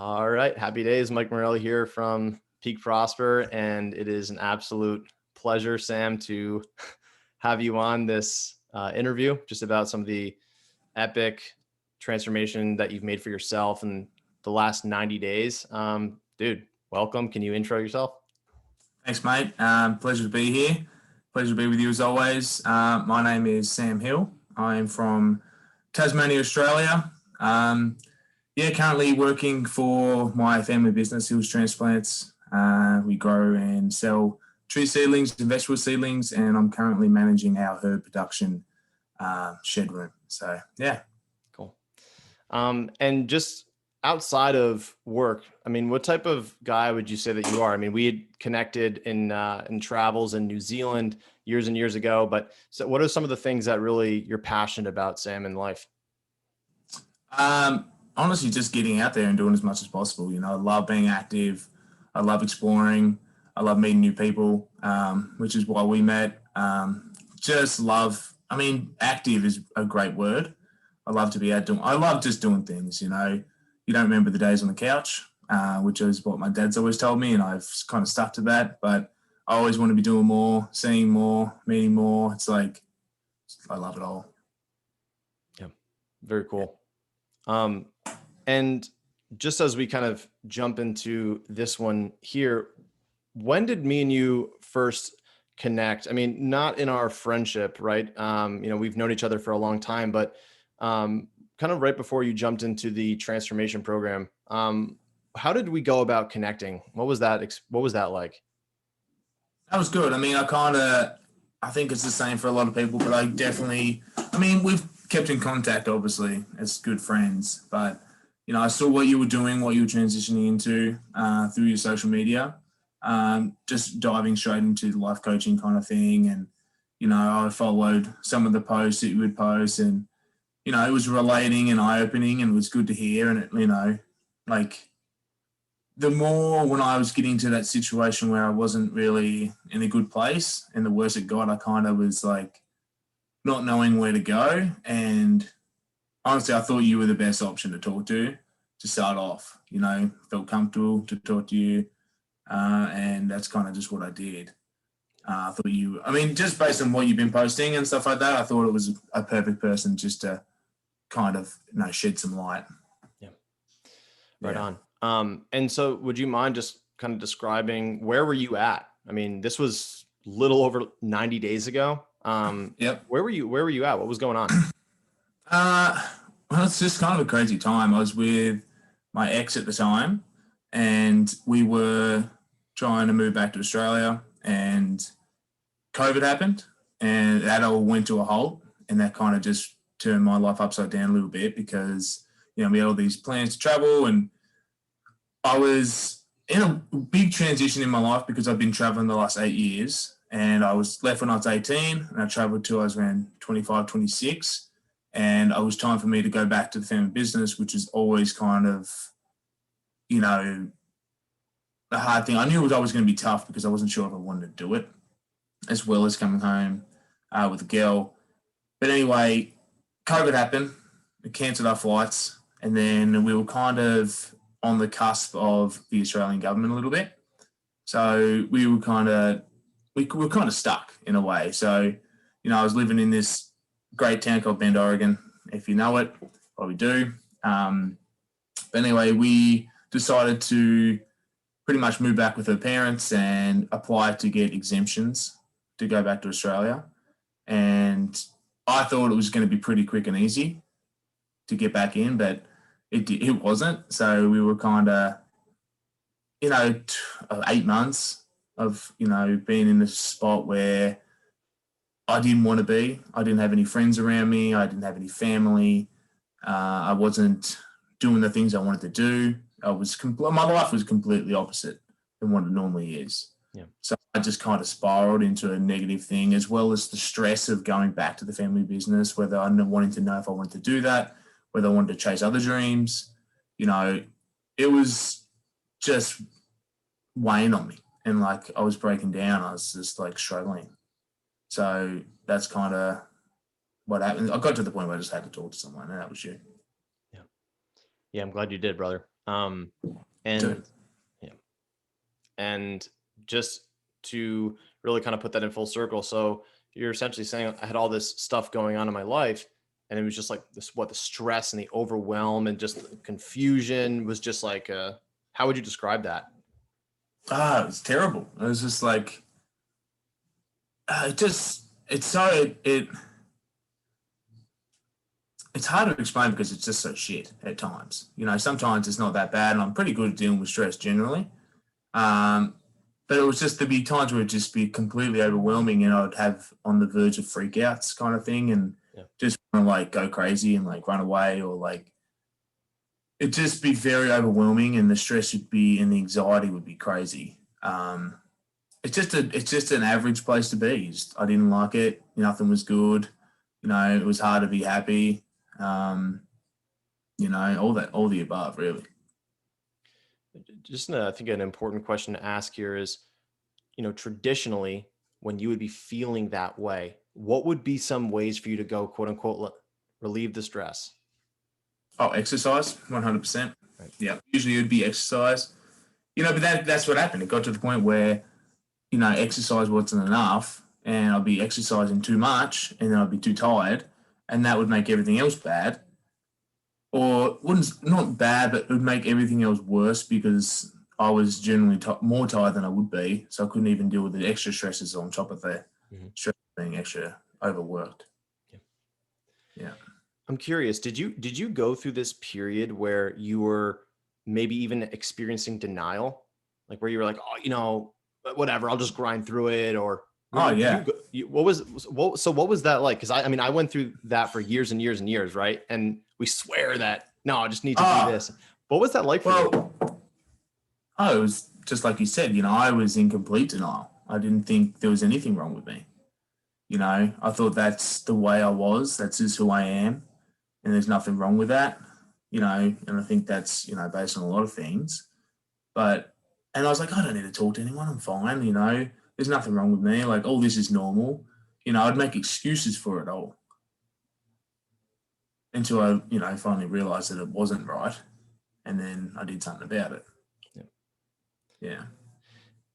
All right. Happy days. Mike Morelli here from Peak Prosper. And it is an absolute pleasure, Sam, to have you on this interview just about some of the epic transformation that you've made for yourself in the last 90 days. Dude, welcome. Can you intro yourself? Thanks, mate. Pleasure to be here. Pleasure to be with you as always. My name is Sam Hill. I am from Tasmania, Australia. Currently working for my family business, Hills Transplants. We grow and sell tree seedlings and vegetable seedlings, and I'm currently managing our herb production shed room. So, yeah. Cool. And just outside of work, I mean, what type of guy would you say that you are? I mean, we had connected in travels in New Zealand years and years ago, but so what are some of the things that really you're passionate about, Sam, in life? Honestly, just getting out there and doing as much as possible. You know, I love being active. I love exploring. I love meeting new people, which is why we met. Active is a great word. I love to be out doing. I love just doing things. You know, you don't remember the days on the couch, which is what my dad's always told me, and I've kind of stuck to that. But I always want to be doing more, seeing more, meeting more. It's like I love it all. Yeah, very cool. And just as we kind of jump into this one here, when did me and you first connect? I mean, not in our friendship, right? We've known each other for a long time, but kind of right before you jumped into the transformation program, how did we go about connecting? What was that? What was that like? That was good. I mean, I think it's the same for a lot of people, but we've kept in contact, obviously, as good friends. But, you know, I saw what you were doing, what you were transitioning into through your social media, just diving straight into the life coaching kind of thing. And, you know, I followed some of the posts that you would post, and, you know, it was relating and eye-opening, and it was good to hear. And, the more when I was getting to that situation where I wasn't really in a good place, and the worse it got, I kind of was like not knowing where to go. And honestly, I thought you were the best option to talk to start off. You know, felt comfortable to talk to you, and that's kind of just what I did. I thought just based on what you've been posting and stuff like that, I thought it was a perfect person just to kind of, shed some light. Yeah. Right on. And so would you mind just kind of describing where were you at? I mean, this was little over 90 days ago. Yep. Where were you at? What was going on? Well, it's just kind of a crazy time. I was with my ex at the time, and we were trying to move back to Australia, and COVID happened, and that all went to a halt, and that kind of just turned my life upside down a little bit because, you know, we had all these plans to travel, and I was in a big transition in my life because I've been traveling the last 8 years, and I was left when I was 18, and I traveled till I was around 25, 26. And it was time for me to go back to the family business, which is always kind of, you know, a hard thing. I knew it was always going to be tough because I wasn't sure if I wanted to do it, as well as coming home with a girl. But anyway, COVID happened. We cancelled our flights, and then we were kind of on the cusp of the Australian government a little bit. So we were kind of stuck in a way. So, you know, I was living in this great town called Bend, Oregon. If you know it, probably do. But anyway, we decided to pretty much move back with her parents and apply to get exemptions to go back to Australia. And I thought it was going to be pretty quick and easy to get back in, but it wasn't. So we were kind of, 8 months of, being in this spot where I didn't want to be. I didn't have any friends around me. I didn't have any family. I wasn't doing the things I wanted to do. My life was completely opposite than what it normally is. Yeah. So I just kind of spiraled into a negative thing, as well as the stress of going back to the family business, whether I wanted to know if I wanted to do that, whether I wanted to chase other dreams. It was just weighing on me, and like I was breaking down. I was just like struggling. So that's kind of what happened. I got to the point where I just had to talk to someone, and that was you. Yeah. Yeah. I'm glad you did, brother. Um, Dude. and yeah, and just to really kind of put that in full circle. So you're essentially saying I had all this stuff going on in my life, and it was just like this, what the stress and the overwhelm and just the confusion was just like, how would you describe that? It was terrible. It was just like, it just, it's so, it's hard to explain because it's just so shit at times. You know, sometimes it's not that bad, and I'm pretty good at dealing with stress generally. Um, but it was just there'd be times where it'd just be completely overwhelming, and I'd have on the verge of freakouts kind of thing, and Yeah. just want to like go crazy and like run away, or like it'd just be very overwhelming, and the stress would be and the anxiety would be crazy. It's just an average place to be. I didn't like it. Nothing was good. You know, it was hard to be happy. Um, you know, all the above, really. Just, I think an important question to ask here is, traditionally, when you would be feeling that way, what would be some ways for you to go, quote unquote, relieve the stress? Oh, exercise, 100%. Right. Yeah, usually it would be exercise. You know, but that's what happened. It got to the point where, you know, exercise wasn't enough, and I'd be exercising too much, and then I'd be too tired, and that would make everything else bad. Or wouldn't not bad, but it would make everything else worse because I was generally more tired than I would be, so I couldn't even deal with the extra stresses on top of the Mhm. stress of being extra overworked. Yeah. Yeah. I'm curious, did you go through this period where you were maybe even experiencing denial? Like where you were like, oh, whatever, I'll just grind through it, or Oh did you yeah. go, what was that like? Because I mean, I went through that for years and years and years, right? And we swear that no, I just need to do Oh this. What was that like for you? well. Oh, it was just like you said. You know, I was in complete denial. I didn't think there was anything wrong with me. You know, I thought that's the way I was. That's just who I am, and there's nothing wrong with that. You know, and I think that's based on a lot of things. But and I was like, I don't need to talk to anyone. I'm fine. You know, there's nothing wrong with me. Like all this is normal. You know, I'd make excuses for it all until I finally realized that it wasn't right, and then I did something about it. Yeah. Yeah.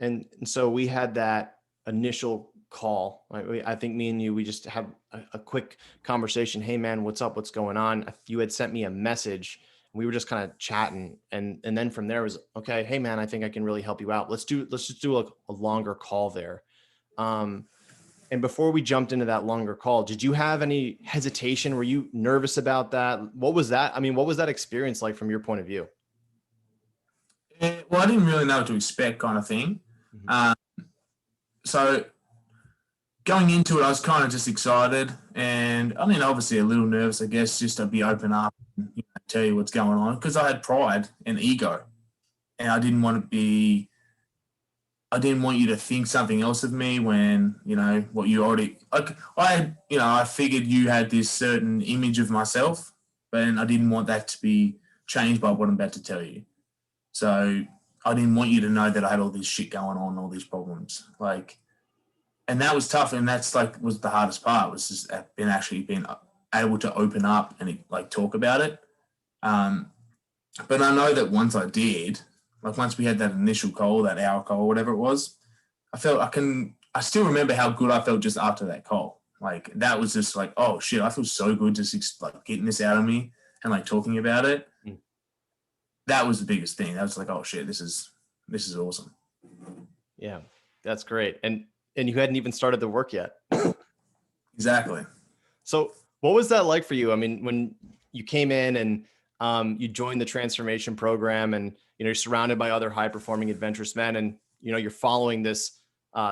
And so we had that initial call. Right? I think me and you, we just had a quick conversation. Hey man, what's up? What's going on? You had sent me a message. We were just kind of chatting, and then from there was okay. Hey man, I think I can really help you out. Let's just do a longer call there. Um, and before we jumped into that longer call, did you have any hesitation? Were you nervous about that? What was that? I mean, what was that experience like from your point of view? Well, I didn't really know what to expect, kind of thing. Mhm. Um, so going into it, I was kind of just excited, and I mean, obviously a little nervous, I guess, just to be open up and tell you what's going on because I had pride and ego, and I didn't want to be. I didn't want you to think something else of me when what you already like. I figured you had this certain image of myself, but I didn't want that to be changed by what I'm about to tell you. So I didn't want you to know that I had all this shit going on, all these problems, like. And that was tough, and that's like was the hardest part was just being able to open up and like talk about it. Um, but I know that once I did, like once we had that initial call, that hour call, whatever it was, I still remember how good I felt just after that call. Like that was just like, oh shit, I feel so good just like getting this out of me and like talking about it. Mm. That was the biggest thing. That was like, oh shit, this is awesome. Yeah, that's great. And you hadn't even started the work yet. Exactly. So what was that like for you? I mean, when you came in and you joined the transformation program, and you're surrounded by other high performing adventurous men, and you're following this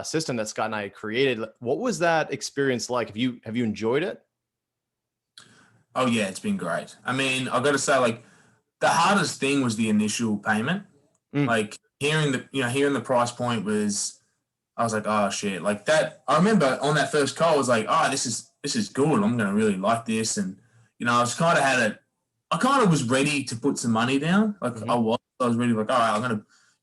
system that Scott and I had created. What was that experience like? Have you enjoyed it? Oh yeah, it's been great. I mean, I got to say, like the hardest thing was the initial payment. Mm. Like hearing the price point was, I was like, oh shit, like that. I remember on that first call, I was like, oh, this is good. I'm gonna really like this, and I kind of was ready to put some money down. Like Hmm. I was ready, like, all right, I'm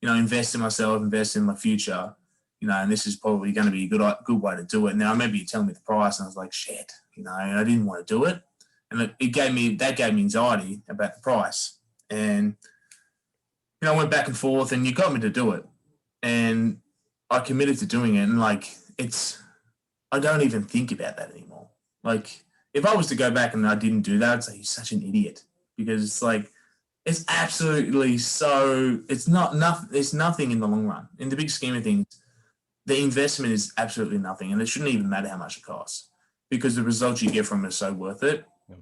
gonna, invest in myself, invest in my future, and this is probably going to be a good way to do it. And then I remember you telling me the price, and I was like, shit, and I didn't want to do it, and it gave me anxiety about the price, and I went back and forth, and you got me to do it, and I committed to doing it. And like, I don't even think about that anymore. Like, if I was to go back and I didn't do that, I'd say you're such an idiot, because it's like, it's absolutely so. It's not nothing. It's nothing in the long run. In the big scheme of things, the investment is absolutely nothing, and it shouldn't even matter how much it costs, because the results you get from it are so worth it. Yeah.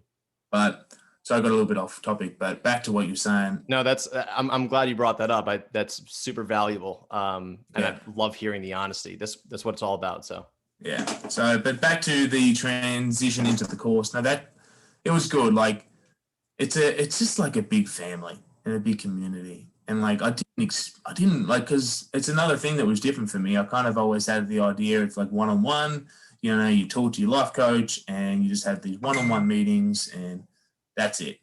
But so I got a little bit off topic, but back to what you're saying. No, I'm glad you brought that up. That's super valuable. And I love hearing the honesty. That's what it's all about. So yeah. So, but back to the transition into the course. Now that it was good. Like, it's just like a big family and a big community. And like, I didn't like, cause it's another thing that was different for me. I kind of always had the idea it's like one-on-one, you talk to your life coach and you just have these one-on-one meetings and that's it.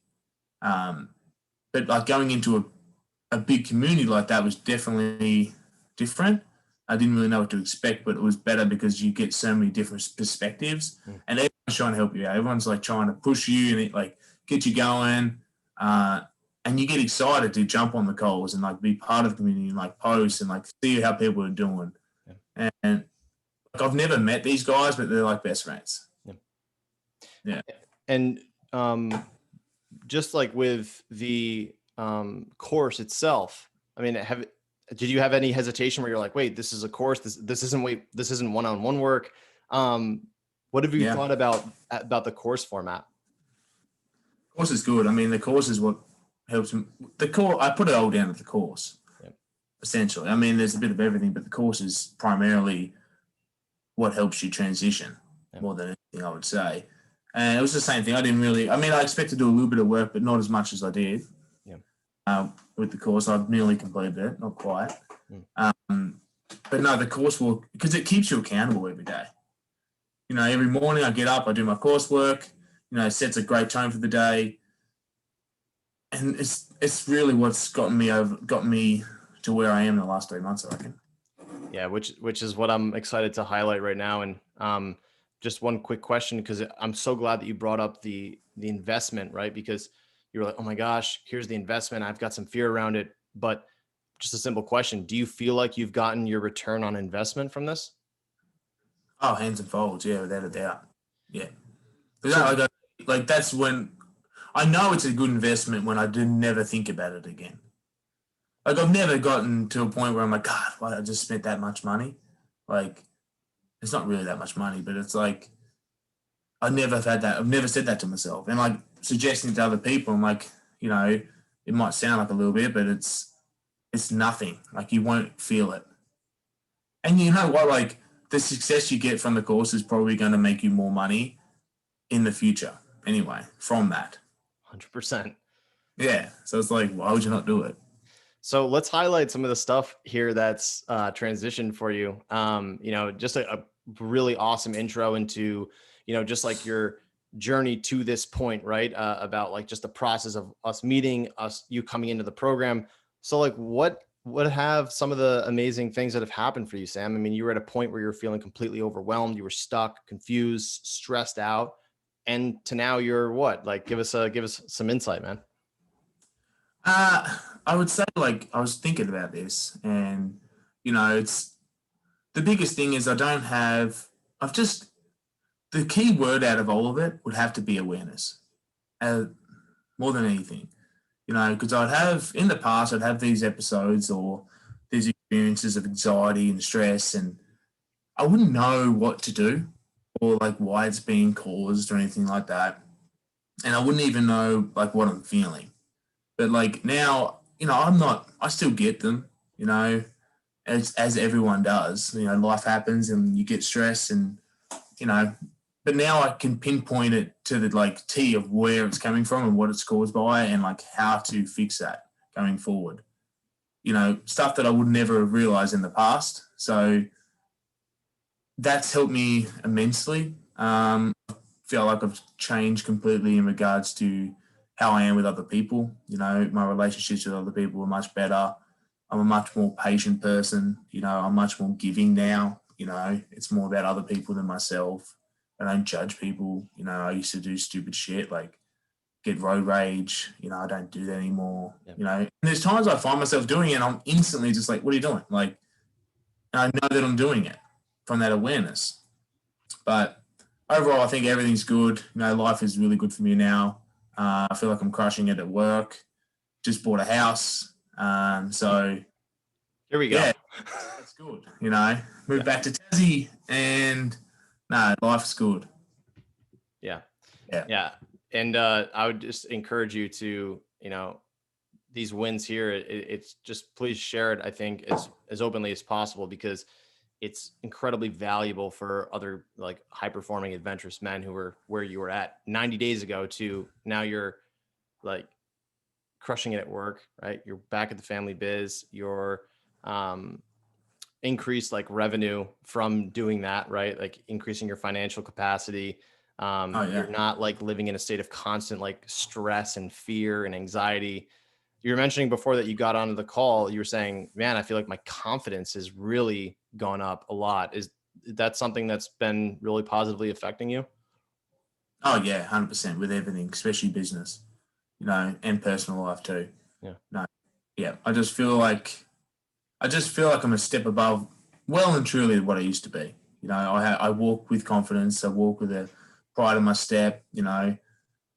But like going into a big community like that was definitely different. I didn't really know what to expect, but it was better because you get so many different perspectives and everyone's trying to help you out. Everyone's like trying to push you and like get you going. And you get excited to jump on the calls and like be part of the community and like post and like see how people are doing. Yeah. And like, I've never met these guys, but they're like best friends. Yeah. And just like with the course itself, I mean, did you have any hesitation where you're like, wait, this is a course, this isn't one-on-one work? What have you thought about the course format? Course is good. I mean, the course is what helps me. The core, I put it all down to the course, essentially. I mean, there's a bit of everything, but the course is primarily what helps you transition more than anything, I would say. And it was the same thing. I expect to do a little bit of work, but not as much as I did. With the course, I've nearly completed it, not quite. But no, the course will, because it keeps you accountable every day. Every morning I get up, I do my coursework, sets a great tone for the day. And it's really what's gotten me to where I am in the last 3 months, I reckon. Yeah, which is what I'm excited to highlight right now. And just one quick question, because I'm so glad that you brought up the investment, right? Because you were like, oh my gosh, here's the investment. I've got some fear around it. But just a simple question. Do you feel like you've gotten your return on investment from this? Oh, hands and folds. Yeah, without a doubt. Yeah. Like that's when I know it's a good investment when I do never think about it again. Like I've never gotten to a point where I'm like, God, why I just spent that much money? Like it's not really that much money, but it's like I never have had that. I've never said that to myself. And like suggesting to other people, I'm like, it might sound like a little bit, but it's nothing. Like you won't feel it. And you know what? Like the success you get from the course is probably going to make you more money in the future anyway from that. 100%. Yeah. So it's like, why would you not do it? So let's highlight some of the stuff here that's transitioned for you. Just a really awesome intro into, just like your journey to this point, right? About like just the process of us meeting, you coming into the program. So like what have some of the amazing things that have happened for you, Sam? I mean, you were at a point where you were feeling completely overwhelmed, you were stuck, confused, stressed out, and to now you're what? Like, give us some insight, man. I would say like I was thinking about this and, it's the biggest thing is the key word out of all of it would have to be awareness more than anything, because in the past, I'd have these episodes or these experiences of anxiety and stress and I wouldn't know what to do or like why it's being caused or anything like that. And I wouldn't even know like what I'm feeling. But like now, I still get them, as everyone does. Life happens and you get stressed and, but now I can pinpoint it to the like T of where it's coming from and what it's caused by and like how to fix that going forward. Stuff that I would never have realized in the past. So that's helped me immensely. I feel like I've changed completely in regards to how I am with other people. My relationships with other people are much better. I'm a much more patient person. I'm much more giving now. It's more about other people than myself. I don't judge people. I used to do stupid shit like get road rage. I don't do that anymore. Yeah. And there's times I find myself doing it and I'm instantly just like, what are you doing? Like, and I know that I'm doing it from that awareness. But overall, I think everything's good. Life is really good for me now. I feel like I'm crushing it at work. Just bought a house. So Here we go. yeah, that's good. Moved back to Tassie and life is good. Yeah. Yeah. Yeah. And I would just encourage you to, these wins here, it's just please share it, I think, as openly as possible, because it's incredibly valuable for other like high performing adventurous men who were where you were at 90 days ago to now you're like crushing it at work, right? You're back at the family biz, you're increased like revenue from doing that, right? Like increasing your financial capacity. You're not like living in a state of constant like stress and fear and anxiety. You were mentioning before that you got onto the call, you were saying, man, I feel like my confidence has really gone up a lot. Is that something that's been really positively affecting you? Oh yeah, 100% with everything, especially business, and personal life too. Yeah. No, yeah. I just feel like I'm a step above, well and truly, what I used to be. I walk with confidence. I walk with a pride in my step. I'm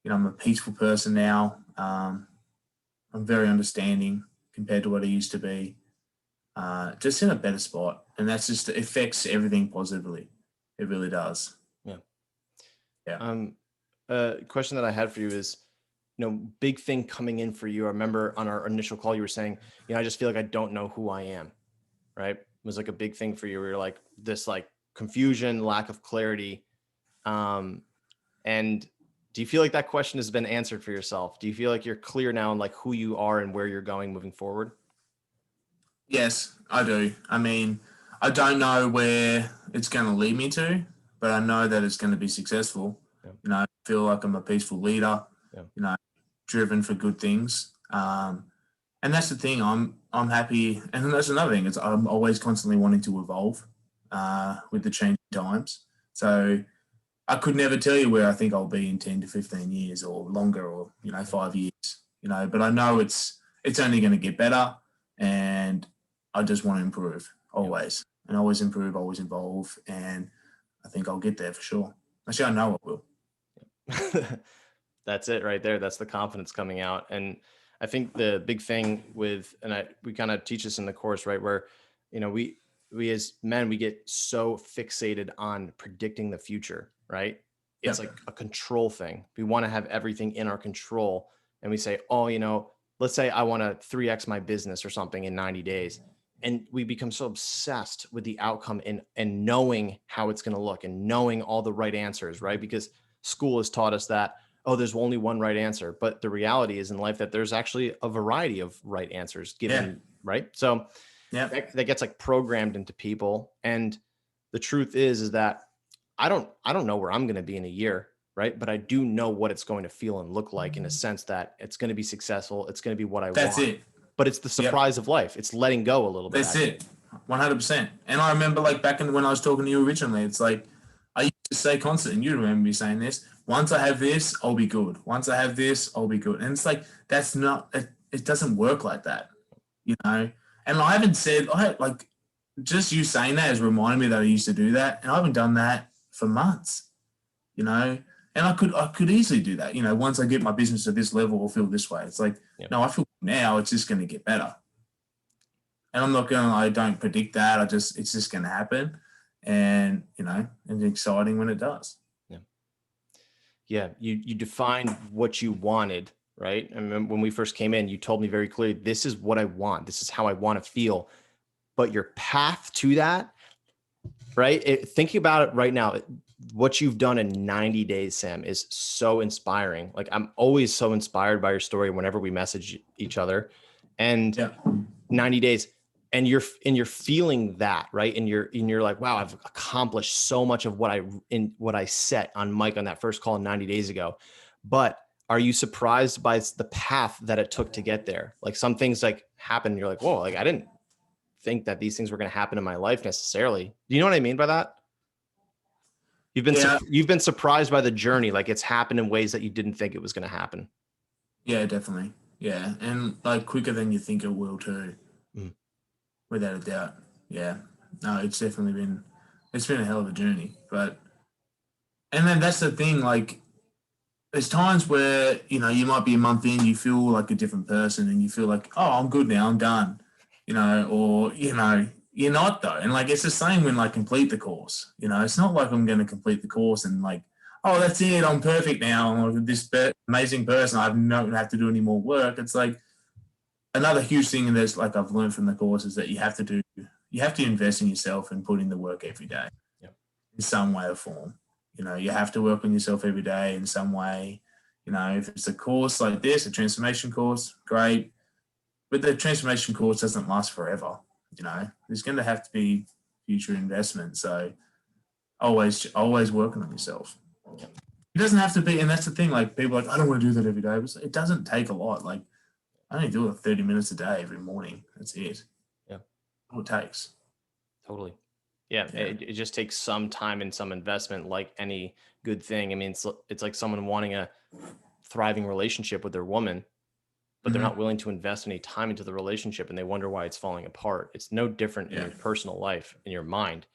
a peaceful person now. I'm very understanding compared to what I used to be. Just in a better spot, and that's just affects everything positively. It really does. Yeah. Yeah. Question that I had for you is, big thing coming in for you. I remember on our initial call, you were saying, I just feel like I don't know who I am. Right. It was like a big thing for you. We were like this, like confusion, lack of clarity. And do you feel like that question has been answered for yourself? Do you feel like you're clear now on like who you are and where you're going moving forward? Yes, I do. I mean, I don't know where it's going to lead me to, but I know that it's going to be successful. Yeah. I feel like I'm a peaceful leader. Yeah. Driven for good things. And that's the thing. I'm happy, and then that's another thing. Is I'm always constantly wanting to evolve with the changing times. So I could never tell you where I think I'll be in 10 to 15 years or longer, or 5 years. But I know it's only going to get better, and I just want to improve always, and always improve, always evolve, and I think I'll get there for sure. Actually, I know I will. That's it right there. That's the confidence coming out. And I think the big thing with, we kind of teach this in the course, right? Where, we as men, we get so fixated on predicting the future, right? It's like a control thing. We want to have everything in our control. And we say, oh, let's say I want to 3X my business or something in 90 days. And we become so obsessed with the outcome and knowing how it's going to look and knowing all the right answers, right? Because school has taught us that, oh, there's only one right answer. But the reality is in life that there's actually a variety of right answers given, right? So that gets like programmed into people. And the truth is that I don't know where I'm going to be in a year, right? But I do know what it's going to feel and look like in a sense that it's going to be successful. It's going to be what I want. That's it. But it's the surprise of life. It's letting go a little bit. That's it. 100%. And I remember like back when I was talking to you originally, it's like, I used to say constantly, and you remember me saying this, once I have this, I'll be good. Once I have this, I'll be good. And it's like, that's not, it doesn't work like that, And I haven't said, just you saying that has reminded me that I used to do that. And I haven't done that for months, And I could easily do that. Once I get my business to this level, I'll feel this way. It's like, no, I feel now it's just going to get better. And I don't predict that. It's just going to happen. And, it's exciting when it does. Yeah. You defined what you wanted, right? I mean, when we first came in, you told me very clearly, this is what I want. This is how I want to feel. But your path to that, right? Thinking about it right now, what you've done in 90 days, Sam, is so inspiring. Like I'm always so inspired by your story whenever we message each other. And 90 days, and you're feeling that, right? And you're like, wow, I've accomplished so much of what I set on Mike on that first call 90 days ago. But are you surprised by the path that it took to get there? Like some things like happen, you're like, whoa, like I didn't think that these things were going to happen in my life necessarily. Do you know what I mean by that? You've been surprised by the journey. Like it's happened in ways that you didn't think it was going to happen. Yeah, definitely. Yeah, and like quicker than you think it will too, Mm. without a doubt. Yeah, no, it's been a hell of a journey. But and then that's the thing, like there's times where you might be a month in, you feel like a different person, and you feel like, oh, I'm good now, I'm done, or you're not though, and like it's the same when like complete the course. It's not like I'm going to complete the course and like, oh, that's it, I'm perfect now, I'm this amazing person, I don't have to do any more work. It's like another huge thing, and there's like I've learned from the course is that you have to invest in yourself and put in the work every day Yeah. in some way or form. You have to work on yourself every day in some way. If it's a course like this, a transformation course, great. But the transformation course doesn't last forever. There's going to have to be future investment. So always working on yourself. It doesn't have to be, and that's the thing. Like people are like, I don't want to do that every day. But it doesn't take a lot. Like I only do it 30 minutes a day every morning. That's it. Yeah. All it takes. Totally. Yeah, Yeah. it just takes some time and some investment, like any good thing. I mean, it's like someone wanting a thriving relationship with their woman, but they're Mm-hmm. not willing to invest any time into the relationship, and they wonder why it's falling apart. It's no different in Yeah. your personal life, in your mind.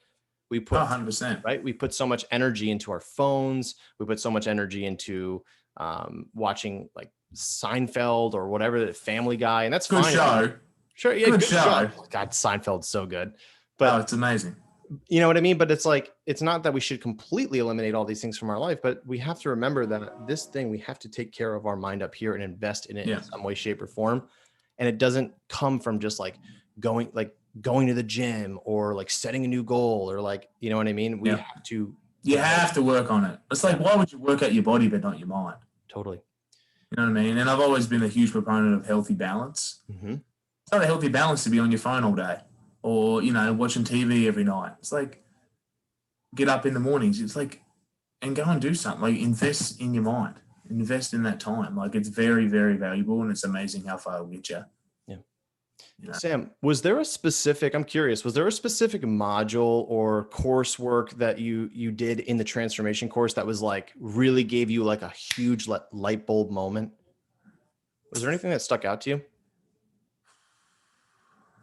We Oh, put 100%. right, we put so much energy into our phones. We put so much energy into watching like Seinfeld or whatever, the Family Guy, and that's Good fine if you show. sure, yeah, Good good show. show. God, Seinfeld's so good, Oh, but it's amazing. you know what I mean? But it's like, it's not that we should completely eliminate all these things from our life, but we have to remember that this thing, we have to take care of our mind up here and invest in it in Yeah. some way, shape, or form. And it doesn't come from just going to the gym or like setting a new goal or like, you know what I mean? We Yeah. have to You have to work on it. It's like, yeah, why would you work out your body but not your mind? totally. You know what I mean? And I've always been a huge proponent of healthy balance. Mm-hmm. It's not a healthy balance to be on your phone all day or, watching TV every night. It's like, get up in the mornings. It's like, and go and do something. Like, invest in your mind, invest in that time. Like, it's very, very valuable, and it's amazing how far it'll get you. Yeah. You know? Sam, I'm curious, was there a specific module or coursework that you did in the transformation course that was like really gave you like a huge light bulb moment? Was there anything that stuck out to you?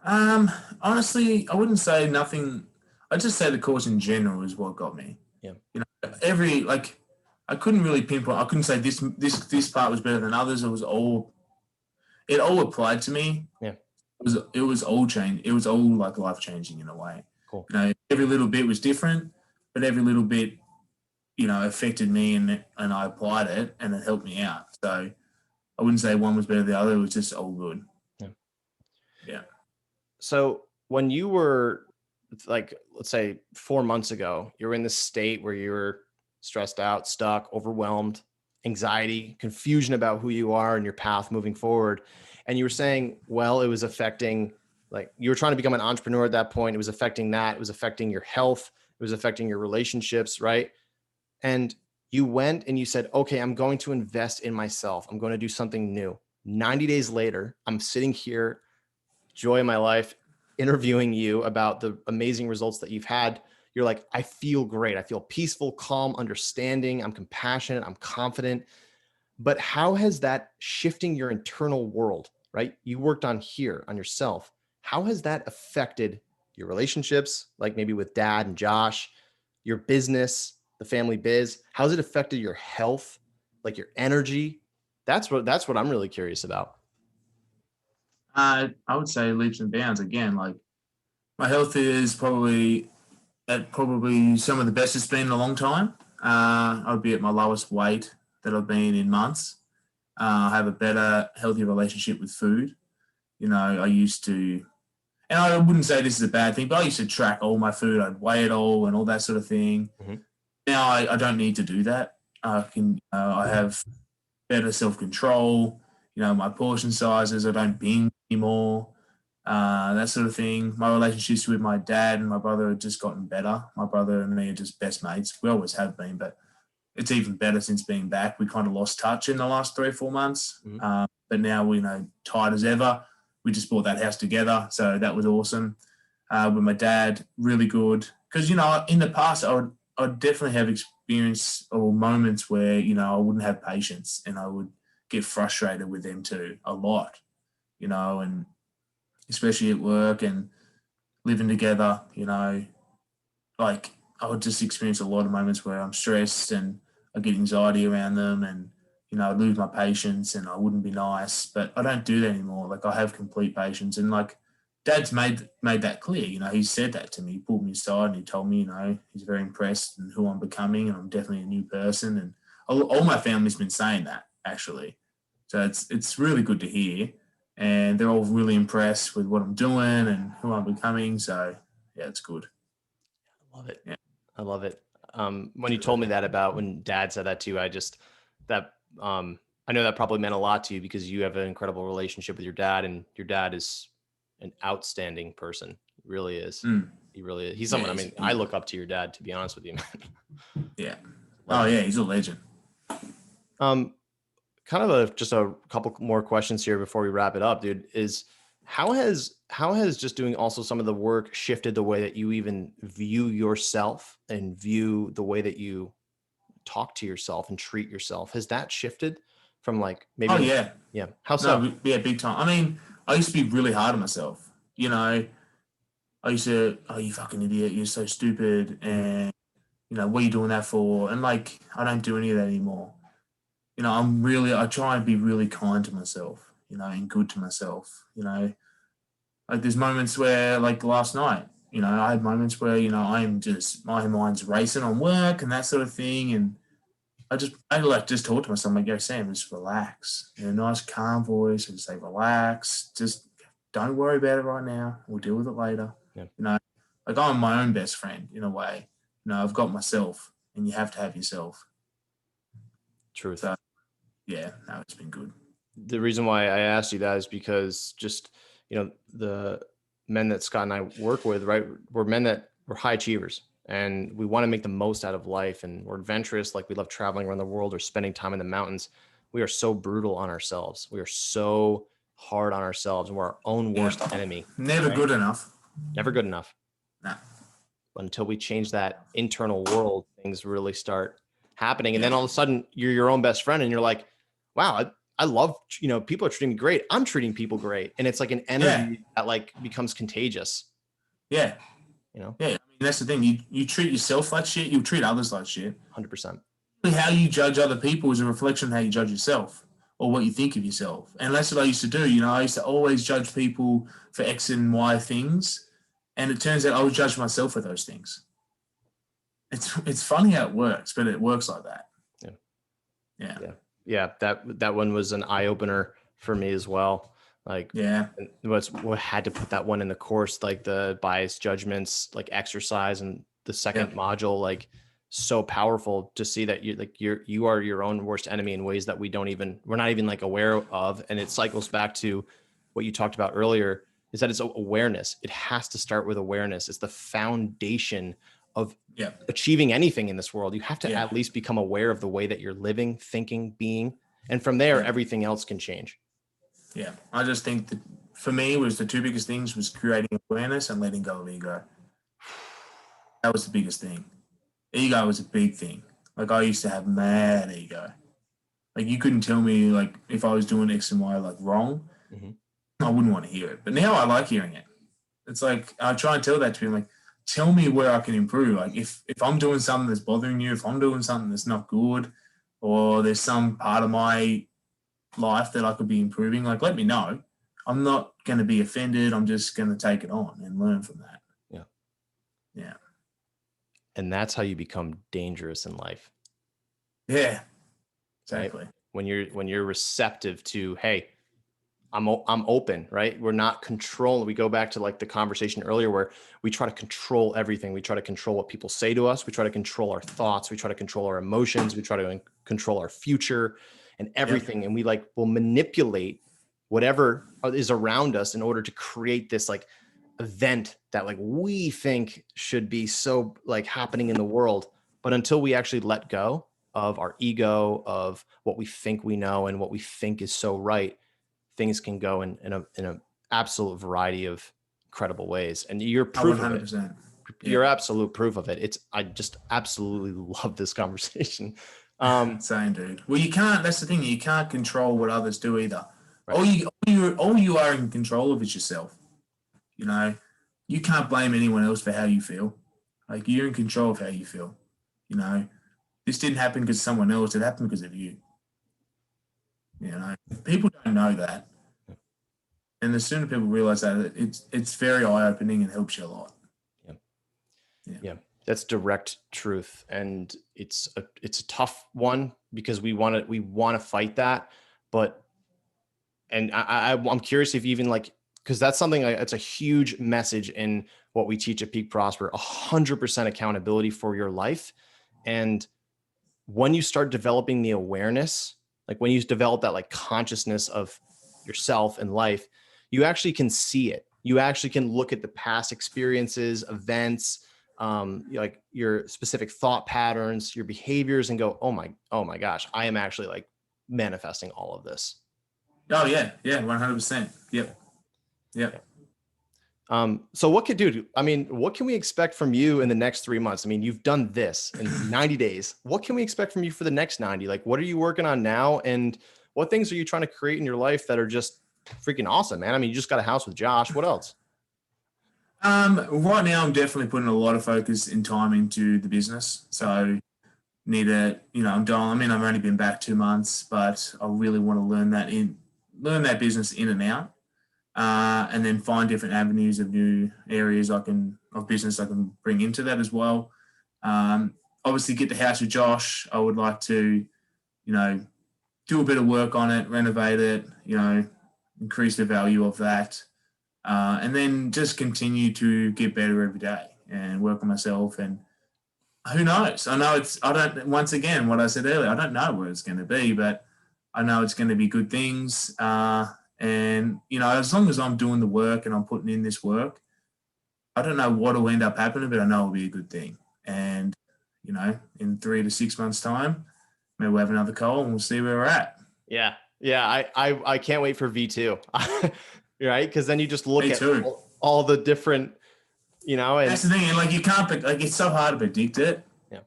Honestly, I wouldn't say nothing. I'd just say the course in general is what got me. Yeah. Every like, I couldn't really pinpoint. I couldn't say this part was better than others. It all applied to me. Yeah. It was all change. It was all like life changing in a way. Cool. Every little bit was different, but every little bit, affected me, and I applied it, and it helped me out. So I wouldn't say one was better than the other. It was just all good. Yeah. Yeah. So when you were like, let's say 4 months ago, you were in this state where you were stressed out, stuck, overwhelmed, anxiety, confusion about who you are and your path moving forward. And you were saying, well, it was affecting, like you were trying to become an entrepreneur at that point. It was affecting that. It was affecting your health. It was affecting your relationships, right? And you went and you said, okay, I'm going to invest in myself. I'm going to do something new. 90 days later, I'm sitting here, joy of my life, interviewing you about the amazing results that you've had. You're like, I feel great. I feel peaceful, calm, understanding. I'm compassionate. I'm confident. But how has that shifting your internal world, right? You worked on here on yourself. How has that affected your relationships, like maybe with dad and Josh, your business, the family biz? How's it affected your health, like your energy? That's what I'm really curious about. I would say leaps and bounds again. Like my health is probably at probably some of the best it's been in a long time. I'd be at my lowest weight that I've been in months. I have a better, healthier relationship with food. I used to, and I wouldn't say this is a bad thing, but I used to track all my food. I'd weigh it all and all that sort of thing. Mm-hmm. Now I don't need to do that. I have better self control. My portion sizes. I don't binge anymore. That sort of thing. My relationships with my dad and my brother have just gotten better. My brother and me are just best mates. We always have been, but it's even better since being back. We kind of lost touch in the last 3 or 4 months, but now we're tight as ever. We just bought that house together, so that was awesome. With my dad, really good because in the past I'd definitely have experience or moments where I wouldn't have patience and I would get frustrated with them too a lot, and especially at work and living together, like I would just experience a lot of moments where I'm stressed and I get anxiety around them and, I lose my patience and I wouldn't be nice, but I don't do that anymore. Like I have complete patience and like Dad's made that clear. He said that to me. He pulled me aside and he told me, he's very impressed in who I'm becoming and I'm definitely a new person. And all my family's been saying that actually. So it's really good to hear. And they're all really impressed with what I'm doing and who I'm becoming. So yeah, it's good. I love it. Yeah. I love it. When you told me that about when Dad said that to you, I know that probably meant a lot to you because you have an incredible relationship with your dad, and your dad is an outstanding person. He really is. He really is. He's someone. I mean, I look up to your dad, to be honest with you, man. Yeah. Oh yeah, he's a legend. Kind of just a couple more questions here before we wrap it up, dude. Is how has just doing also some of the work shifted the way that you even view yourself and view the way that you talk to yourself and treat yourself? Has that shifted from like maybe? Oh yeah. Yeah. How so? No, yeah, big time. I mean, I used to be really hard on myself. I used to, oh, you fucking idiot, you're so stupid, and what are you doing that for? And like, I don't do any of that anymore. I try and be really kind to myself, and good to myself. Like there's moments where, like last night, I had moments where, my mind's racing on work and that sort of thing. And I like just talk to myself. Like, go, Sam, just relax. Nice calm voice and say, relax. Just don't worry about it right now. We'll deal with it later. Yeah. Like I'm my own best friend in a way. I've got myself, and you have to have yourself. Truth. So, yeah, no, it's been good. The reason why I asked you that is because just, the men that Scott and I work with, right, we're men that we're high achievers and we want to make the most out of life, and we're adventurous. Like we love traveling around the world or spending time in the mountains. We are so brutal on ourselves. We are so hard on ourselves, and we're our own worst enemy. Never right? good enough. Never good enough. No. But until we change that internal world, things really start happening. And then all of a sudden you're your own best friend and you're like, wow, I love, people are treating me great. I'm treating people great. And it's like an energy that like becomes contagious. Yeah. Yeah. I mean, that's the thing. You treat yourself like shit, you'll treat others like shit. 100%. How you judge other people is a reflection of how you judge yourself or what you think of yourself. And that's what I used to do. I used to always judge people for X and Y things. And it turns out I was judging myself for those things. It's funny how it works, but it works like that. Yeah. That one was an eye opener for me as well. Like, what had to put that one in the course, like the bias judgments, like exercise, and the second module, like so powerful to see that you are your own worst enemy in ways that we're not even like aware of. And it cycles back to what you talked about earlier, is that it's awareness. It has to start with awareness. It's the foundation of achieving anything in this world. You have to at least become aware of the way that you're living, thinking, being, and from there, everything else can change. Yeah. I just think that for me was the two biggest things was creating awareness and letting go of ego. That was the biggest thing. Ego was a big thing. Like I used to have mad ego. Like you couldn't tell me like if I was doing X and Y like wrong, I wouldn't want to hear it. But now I like hearing it. It's like I try and tell that to him, like, tell me where I can improve. Like if I'm doing something that's bothering you, if I'm doing something that's not good, or there's some part of my life that I could be improving, like let me know. I'm not going to be offended. I'm just going to take it on and learn from that. Yeah. And that's how you become dangerous in life. Yeah, exactly. Right? When you're receptive to, hey, I'm open, right? We're not controlling. We go back to like the conversation earlier where we try to control everything. We try to control what people say to us. We try to control our thoughts. We try to control our emotions. We try to control our future and everything. And we will manipulate whatever is around us in order to create this like event that like we think should be so like happening in the world. But until we actually let go of our ego, of what we think we know and what we think is so right, things can go in a absolute variety of incredible ways. And you're proof 100%. Of it. You're absolute proof of it. I just absolutely love this conversation. Same, dude. Well, you can't. That's the thing. You can't control what others do either. Right. All you are in control of is yourself. You know, you can't blame anyone else for how you feel. Like, you're in control of how you feel. You know, this didn't happen because of someone else. It happened because of you. You know, people don't know that, and the sooner people realize that, it's very eye opening and helps you a lot. Yeah. Yeah. Yeah. That's direct truth. And it's a tough one because we want to fight that. But, and I'm curious if even like, cause that's something that's a huge message in what we teach at Peak Prosper, 100% accountability for your life. And when you start developing the awareness, like when you develop that like consciousness of yourself and life, you actually can see it. You actually can look at the past experiences, events, like your specific thought patterns, your behaviors, and go, oh my gosh, I am actually like manifesting all of this. Oh yeah, 100%. Yep. Yeah. So what can we expect from you in the next 3 months? I mean, you've done this in 90 days. What can we expect from you for the next 90? Like, what are you working on now? And what things are you trying to create in your life that are just freaking awesome, man? I mean, you just got a house with Josh. What else? Right now I'm definitely putting a lot of focus and time into the business. So need to, I've only been back 2 months, but I really want to learn that business in and out. And then find different avenues of new areas of business I can bring into that as well. Obviously get the house with Josh. I would like to, do a bit of work on it, renovate it, increase the value of that. And then just continue to get better every day and work on myself. And who knows? Once again, what I said earlier, I don't know where it's going to be, but I know it's going to be good things. And, as long as I'm doing the work and I'm putting in this work, I don't know what will end up happening, but I know it'll be a good thing. And, in 3 to 6 months' time, maybe we'll have another call and we'll see where we're at. Yeah. Yeah. I can't wait for V2. Right. Because then you just look at all the different, and that's the thing. And like, you can't, it's so hard to predict it. Yeah.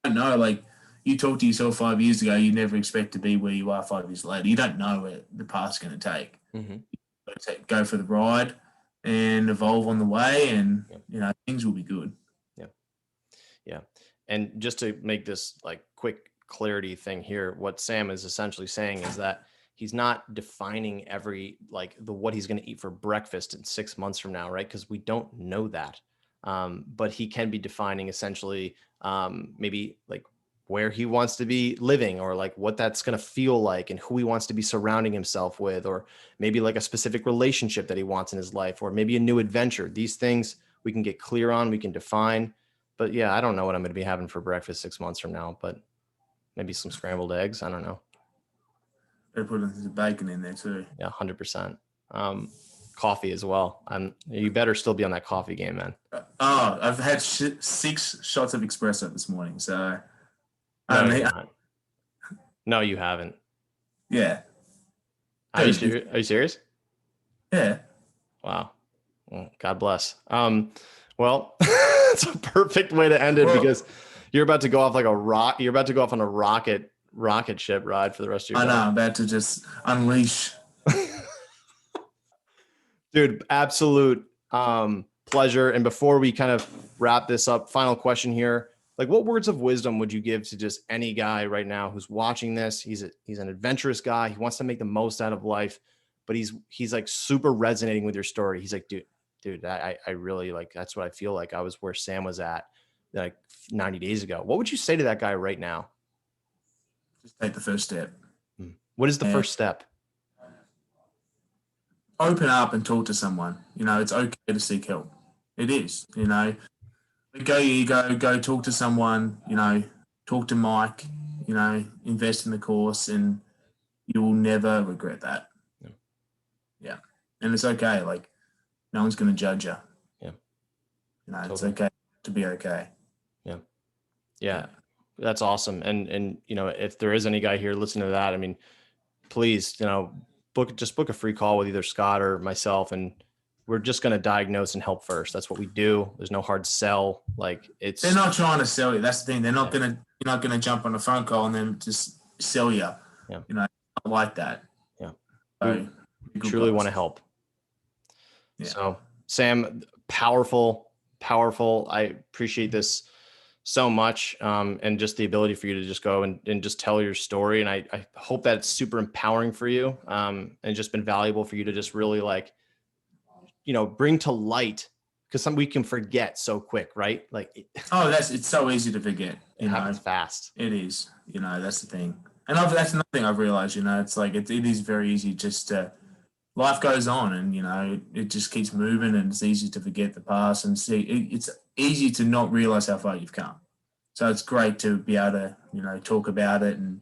I don't know. Like, you talked to yourself 5 years ago, you never expect to be where you are 5 years later. You don't know where the path's going to take. Mm-hmm. Go for the ride and evolve on the way, and things will be good. Yeah. And just to make this like quick clarity thing here, what Sam is essentially saying is that he's not defining what he's going to eat for breakfast in 6 months from now, right? Because we don't know that. But he can be defining essentially maybe like where he wants to be living, or like what that's going to feel like, and who he wants to be surrounding himself with, or maybe like a specific relationship that he wants in his life, or maybe a new adventure. These things we can get clear on, we can define. But yeah, I don't know what I'm going to be having for breakfast 6 months from now, but maybe some scrambled eggs. I don't know. Better put the bacon in there too. Yeah, 100%. Coffee as well. You better still be on that coffee game, man. I've had 6 shots of espresso this morning, so no, you haven't. Yeah. Are you serious? Yeah. Wow. Well, God bless. Well, it's a perfect way to end it, because you're about to go off like a rock. You're about to go off on a rocket ship ride for the rest of your life. I know. I'm about to just unleash. Dude, absolute pleasure. And before we kind of wrap this up, final question here. Like, what words of wisdom would you give to just any guy right now who's watching this? He's an adventurous guy. He wants to make the most out of life, but he's like super resonating with your story. He's like, dude, I really like, that's what I feel like. I was where Sam was at like 90 days ago. What would you say to that guy right now? Just take the first step. What is the first step? Open up and talk to someone. It's okay to seek help. It is, Go talk to someone, talk to Mike, invest in the course, and you will never regret that. Yeah. And it's okay. Like, no one's going to judge you. Yeah. Totally. It's okay to be okay. Yeah. Yeah. That's awesome. And, if there is any guy here listening to that, I mean, please, book a free call with either Scott or myself, and we're just going to diagnose and help first. That's what we do. There's no hard sell. Like, they're not trying to sell you. That's the thing. They're not going to, You're not going to jump on a phone call and then just sell you. Yeah. You know, I like that. Yeah. So, We truly want to help. Yeah. So Sam, powerful. I appreciate this so much. And just the ability for you to just go and just tell your story. And I hope that it's super empowering for you. And just been valuable for you to just really like, bring to light, because we can forget so quick, right? Like, it's so easy to forget. It happens fast. It is. That's the thing. And that's another thing I've realized. It's like it is very easy just to. Life goes on, and it just keeps moving, and it's easy to forget the past and see. It's easy to not realize how far you've come. So it's great to be able to talk about it and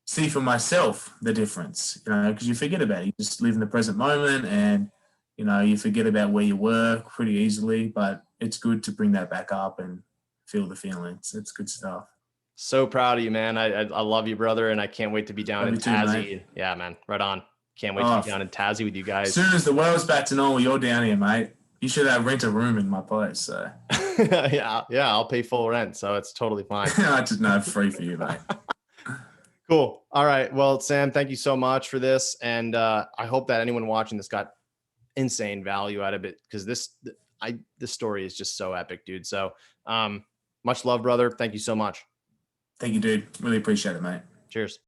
see for myself the difference. Because you forget about it. You just live in the present moment, and you forget about where you were pretty easily. But it's good to bring that back up and feel the feelings. It's good stuff. So proud of you, man. I love you, brother, and I can't wait to be down in Tassie. Yeah, man, right on. Can't wait to be down in Tassie with you guys. As soon as the world's back to normal, you're down here, mate. You should rent a room in my place. So. yeah, I'll pay full rent, so it's totally fine. I just know free for you, mate. Cool. All right. Well, Sam, thank you so much for this, and I hope that anyone watching this got insane value out of it, because this story is just so epic, dude. So, much love, brother. Thank you so much. Thank you, dude. Really appreciate it, mate. Cheers.